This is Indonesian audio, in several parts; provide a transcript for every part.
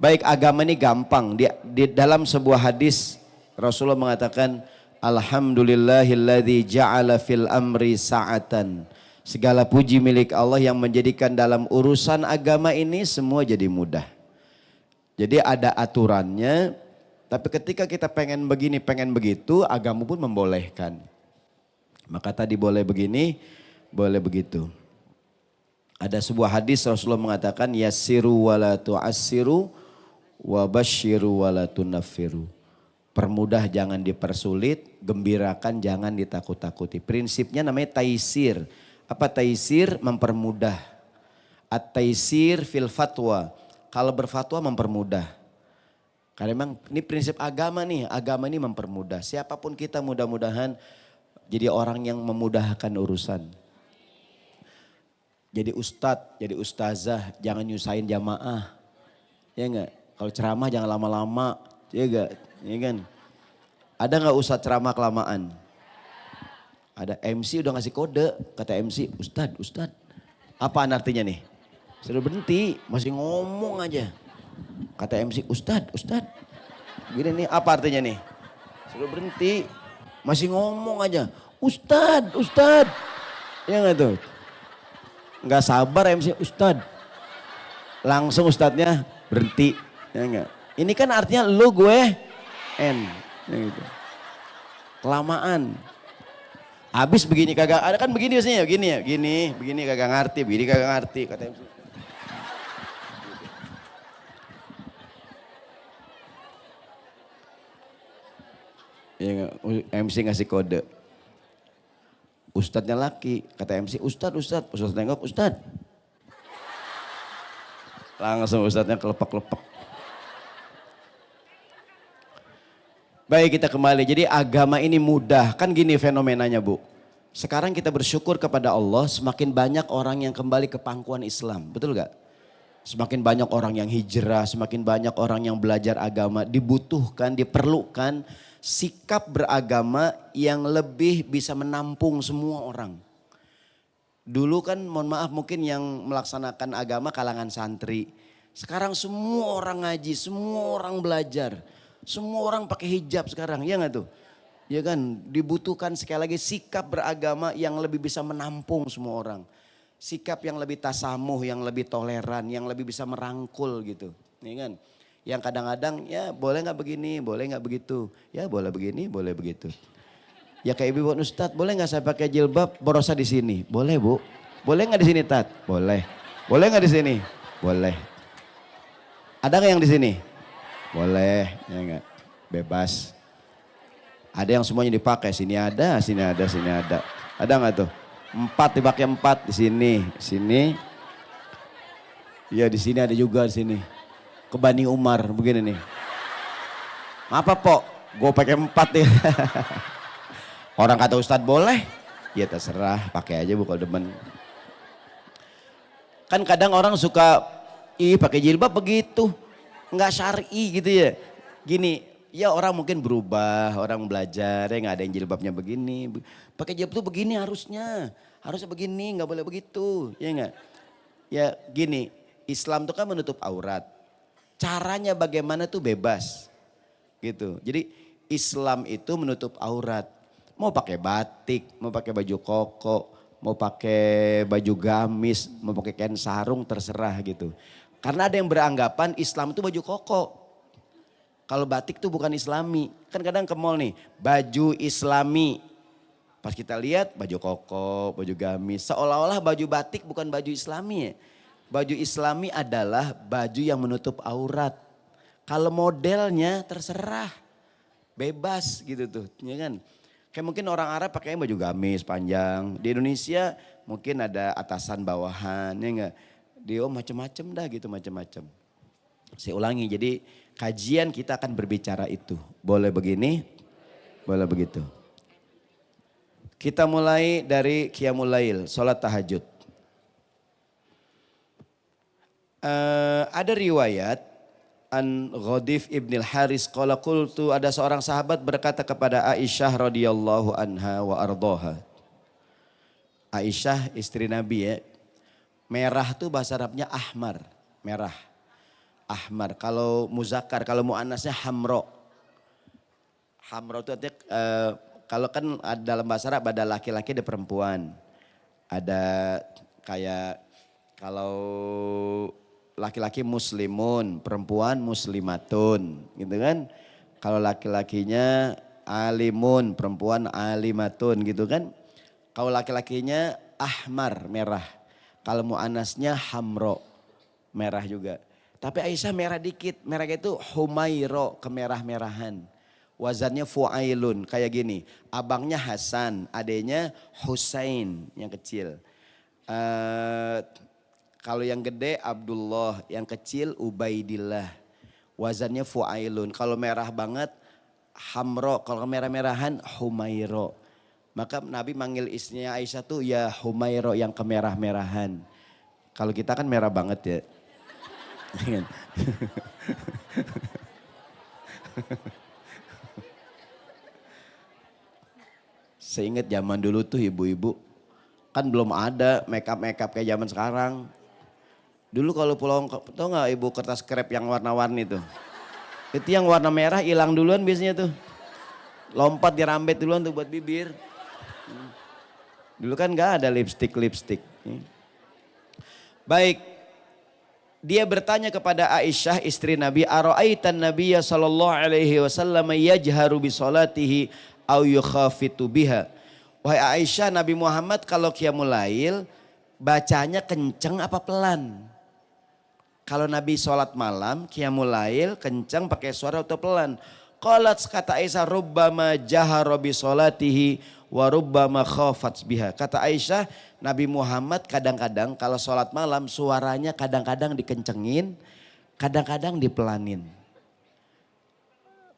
Baik, agama ini gampang. Di dalam sebuah hadis Rasulullah mengatakan, Alhamdulillahilladzi ja'ala fil amri sa'atan. Segala puji milik Allah yang menjadikan dalam urusan agama ini semua jadi mudah. Jadi ada aturannya, tapi ketika kita pengen begini, pengen begitu, agama pun membolehkan. Maka tadi boleh begini, boleh begitu. Ada sebuah hadis Rasulullah mengatakan, yassiru wala tu'assiru wa basyiru wala tunaffiru. Permudah jangan dipersulit, gembirakan jangan ditakut-takuti. Prinsipnya namanya taisir. Apa taisir? Mempermudah. At-taisir fil fatwa. Kalau berfatwa mempermudah. Karena memang ini prinsip agama nih, agama ini mempermudah. Siapapun kita mudah-mudahan jadi orang yang memudahkan urusan. Jadi ustadz, jadi ustazah, jangan nyusahin jamaah. Ya enggak? Kalau ceramah jangan lama-lama, ya enggak? Ya kan? Ada enggak ustadz ceramah kelamaan? Ada. MC udah ngasih kode, kata MC, Ustadz. Apaan artinya nih? Sudah berhenti, masih ngomong aja. Kata MC, Ustadz. Gini nih, apa artinya nih? Sudah berhenti, masih ngomong aja. Ustadz. Ya enggak tuh? Enggak sabar MC, Ustadz. Langsung ustadznya berhenti. Ya enggak? Ini kan artinya lu gue N. Ya gitu. Kelamaan. Habis begini kagak, ada kan begini biasanya begini kagak ngerti, begini kagak ngerti kata MC. Ya, MC ngasih kode. Ustadznya laki, kata MC, Ustadz nengok, Ustadz. Langsung ustadznya kelepek-kelepek. Baik, kita kembali. Jadi agama ini mudah. Kan gini fenomenanya Bu. Sekarang kita bersyukur kepada Allah semakin banyak orang yang kembali ke pangkuan Islam. Betul gak? Semakin banyak orang yang hijrah, semakin banyak orang yang belajar agama. Dibutuhkan, diperlukan sikap beragama yang lebih bisa menampung semua orang. Dulu kan mohon maaf mungkin yang melaksanakan agama kalangan santri. Sekarang semua orang ngaji, semua orang belajar. Semua orang pakai hijab sekarang, ya nggak tuh? Ya kan, dibutuhkan sekali lagi sikap beragama yang lebih bisa menampung semua orang. Sikap yang lebih tasamuh, yang lebih toleran, yang lebih bisa merangkul gitu. Ya kan? Yang kadang-kadang ya boleh nggak begini, boleh nggak begitu. Ya boleh begini, boleh begitu. Ya kayak ibu Ustadz, boleh nggak saya pakai jilbab borosa di sini? Boleh Bu. Boleh nggak di sini Tat? Boleh. Boleh nggak di sini? Boleh. Ada nggak yang di sini? Boleh, ya enggak? Bebas. Ada yang semuanya dipakai, sini ada. Ada nggak tuh? 4 dipakai 4 di sini. Iya di sini ada juga di sini. Ke Bani Umar begini nih. Apa Pok? Gue pakai 4 ya. Orang kata Ustadz boleh, ya terserah, pakai aja Bu kalau demen. Kan kadang orang suka, pakai jilbab begitu. Nggak syar'i gitu ya. Gini, ya orang mungkin berubah, orang belajar, ya nggak ada yang jilbabnya begini. Pakai jilbab tuh begini harusnya begini, nggak boleh begitu, ya nggak? Ya gini, Islam tuh kan menutup aurat. Caranya bagaimana tuh bebas, gitu. Jadi Islam itu menutup aurat. Mau pakai batik, mau pakai baju koko, mau pakai baju gamis, mau pakai kain sarung terserah gitu. Karena ada yang beranggapan Islam itu baju koko. Kalau batik itu bukan Islami. Kan kadang ke mall nih, baju Islami. Pas kita lihat baju koko, baju gamis. Seolah-olah baju batik bukan baju Islami ya. Baju Islami adalah baju yang menutup aurat. Kalau modelnya terserah. Bebas gitu tuh, ya kan. Kayak mungkin orang Arab pakainya baju gamis panjang. Di Indonesia mungkin ada atasan bawahan, ya enggak. Dia macam-macam dah gitu, macam-macam. Saya ulangi, jadi kajian kita akan berbicara itu. Boleh begini, boleh begitu. Kita mulai dari Qiyamul Lail, sholat tahajud. Ada riwayat an Ghadif ibn al-Haris qala qultu, ada seorang sahabat berkata kepada Aisyah radhiyallahu anha wa ardhaha. Aisyah istri Nabi ya. Merah tuh bahasa Arabnya ahmar, merah. ahmar. Kalau muzakkar, kalau muannasnya hamro. Hamro itu artinya kalau kan dalam bahasa Arab ada laki-laki ada perempuan. Ada kayak kalau laki-laki muslimun, perempuan muslimatun gitu kan. Kalau laki-lakinya alimun, perempuan alimatun gitu kan. Kalau laki-lakinya ahmar, merah. Kalau muannasnya hamro, merah juga. Tapi Aisyah merah dikit, merahnya itu humairo, kemerah-merahan. Wazannya fu'ailun, kayak gini. Abangnya Hasan, adenya Husain yang kecil. Kalau yang gede Abdullah, yang kecil Ubaidillah. Wazannya fu'ailun. Kalau merah banget hamro, kalau merah-merahan humairo. Maka Nabi manggil istrinya Aisyah tuh ya humairo yang kemerah-merahan. Kalau kita kan merah banget ya. Saya ingat zaman dulu tuh ibu-ibu kan belum ada makeup kayak zaman sekarang. Dulu kalau pulang, tau gak ibu kertas krep yang warna-warni tuh. Itu yang warna merah hilang duluan biasanya tuh. Lompat di rambut duluan tuh buat bibir. Dulu kan gak ada lipstick. Baik, dia bertanya kepada Aisyah istri Nabi, "Ara'aitan Nabiyya sallallahu alaihi wasallam yajharu bi salatihi au yukhafitu biha?" Wahai Aisyah, Nabi Muhammad kalau qiyamul lail bacanya kenceng apa pelan? Kalau Nabi sholat malam, qiyamul lail kenceng pakai suara atau pelan? Qalat, kata Aisyah, rubbama jahara bi salatihi wa rubbama khafat biha. Kata Aisyah, Nabi Muhammad kadang-kadang kalau sholat malam suaranya kadang-kadang dikencengin, kadang-kadang dipelanin.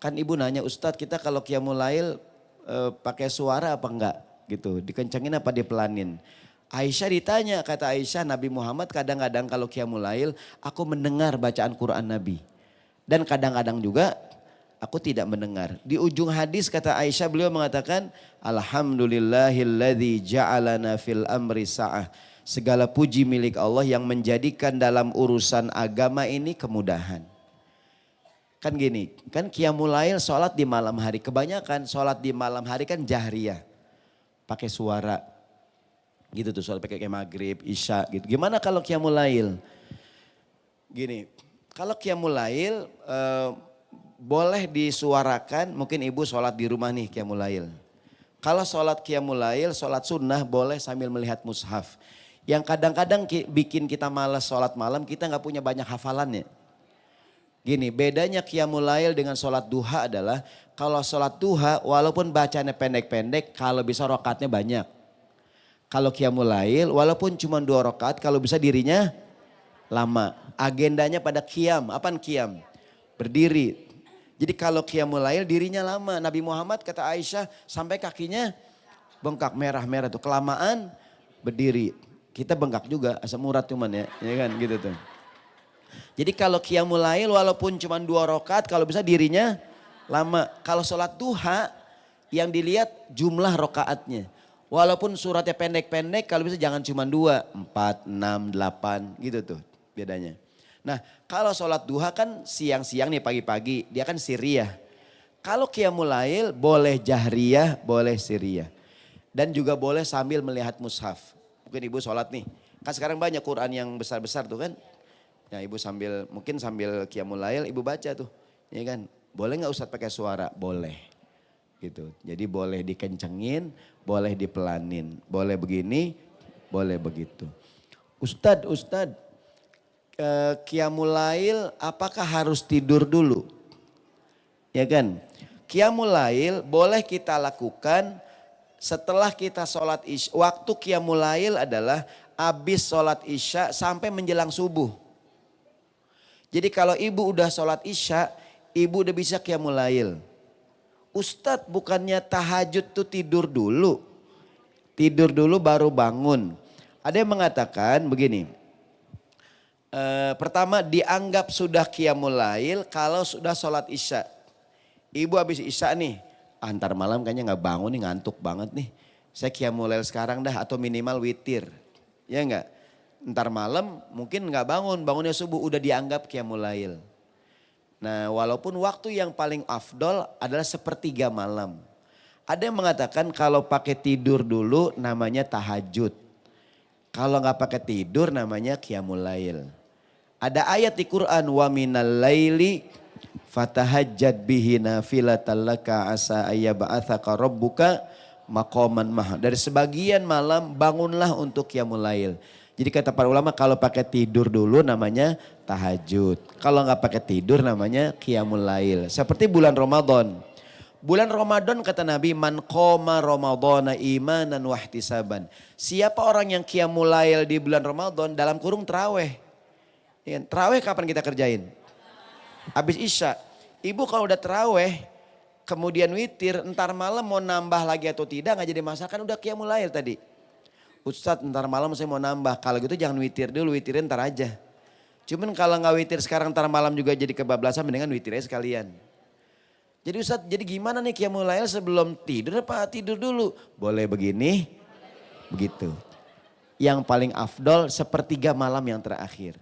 Kan ibu nanya, Ustadz kita kalau qiyamul lail pakai suara apa enggak gitu, dikencengin apa dipelanin? Aisyah ditanya, kata Aisyah, Nabi Muhammad kadang-kadang kalau qiyamul lail aku mendengar bacaan Quran Nabi. Dan kadang-kadang juga aku tidak mendengar. Di ujung hadis kata Aisyah beliau mengatakan, Alhamdulillahilladzi ja'alana fil amri sa'ah. Segala puji milik Allah yang menjadikan dalam urusan agama ini kemudahan. Kan gini, kan qiyamul lail sholat di malam hari. Kebanyakan sholat di malam hari kan jahriyah. Pakai suara. Gitu tuh sholat pakai kayak maghrib, isya gitu. Gimana kalau qiyamul lail? Gini, kalau qiyamul lail boleh disuarakan, mungkin ibu sholat di rumah nih qiyamul lail. Kalau sholat qiyamul lail, sholat sunnah boleh sambil melihat mushaf. Yang kadang-kadang bikin kita malas sholat malam, kita gak punya banyak hafalannya. Gini, bedanya qiyamul lail dengan sholat duha adalah, kalau sholat duha walaupun bacanya pendek-pendek, kalau bisa rakaatnya banyak. Kalau qiyamul lail walaupun cuma 2 rakaat, kalau bisa dirinya lama. Agendanya pada qiyam, apaan qiyam? Berdiri. Jadi kalau qiyamul lail dirinya lama. Nabi Muhammad kata Aisyah sampai kakinya bengkak merah-merah tuh. Kelamaan berdiri. Kita bengkak juga asam urat cuman ya kan gitu tuh. Jadi kalau qiyamul lail walaupun cuma 2 rakaat kalau bisa dirinya lama. Kalau sholat duha yang dilihat jumlah rakaatnya. Walaupun suratnya pendek-pendek kalau bisa jangan cuma 2, 4, 6, 8 gitu tuh bedanya. Nah kalau sholat duha kan siang-siang nih pagi-pagi dia kan siriyah. Kalau qiyamul lail boleh jahriyah, boleh siriyah. Dan juga boleh sambil melihat mushaf. Mungkin ibu sholat nih, kan sekarang banyak Quran yang besar-besar tuh kan. Ya ibu mungkin sambil qiyamul lail ibu baca tuh. Ya kan, boleh gak Ustadz pakai suara? Boleh. Gitu. Jadi boleh dikencengin, boleh dipelanin. Boleh begini, boleh begitu. Ustadz, qiyamul lail apakah harus tidur dulu? Ya kan? Qiyamul lail boleh kita lakukan setelah kita sholat isya. Waktu qiyamul lail adalah habis sholat isya sampai menjelang subuh. Jadi kalau ibu udah sholat isya, ibu udah bisa qiyamul lail. Ustadz bukannya tahajud tuh tidur dulu. Tidur dulu baru bangun. Ada yang mengatakan begini. Pertama dianggap sudah qiyamul lail kalau sudah sholat isya. Ibu habis isya nih. Antar malam kayaknya gak bangun nih ngantuk banget nih. Saya qiyamul lail sekarang dah atau minimal witir. Ya enggak? Ntar malam mungkin nggak bangun, bangunnya subuh udah dianggap qiyamul lail. Nah walaupun waktu yang paling afdol adalah sepertiga malam. Ada yang mengatakan kalau pakai tidur dulu namanya tahajud. Kalau nggak pakai tidur namanya qiyamul lail. Ada ayat di Quran wa minal laili fatahajjad bihi nafilatan laka asa ayyab'atsaka rabbuka maqaman mahmud. Dari sebagian malam bangunlah untuk qiyamul lail. Jadi kata para ulama kalau pakai tidur dulu namanya tahajud. Kalau nggak pakai tidur namanya qiyamul lail. Seperti bulan Ramadan. Bulan Ramadan kata Nabi man qoma ramadhana imanan wahtisaban. Siapa orang yang qiyamul lail di bulan Ramadan dalam kurung tarawih. Tarawih kapan kita kerjain? Habis Isya. Ibu kalau udah tarawih kemudian witir entar malam mau nambah lagi atau tidak nggak jadi masalah kan udah qiyamul lail tadi. Ustadz entar malam saya mau nambah. Kalau gitu jangan witir dulu, witirin entar aja. Cuman kalau nggak witir sekarang entar malam juga jadi kebablasan mendingan witirnya sekalian. Jadi Ustadz jadi gimana nih qiyamul lail sebelum tidur apa tidur dulu? Boleh begini, begitu. Yang paling afdol sepertiga malam yang terakhir.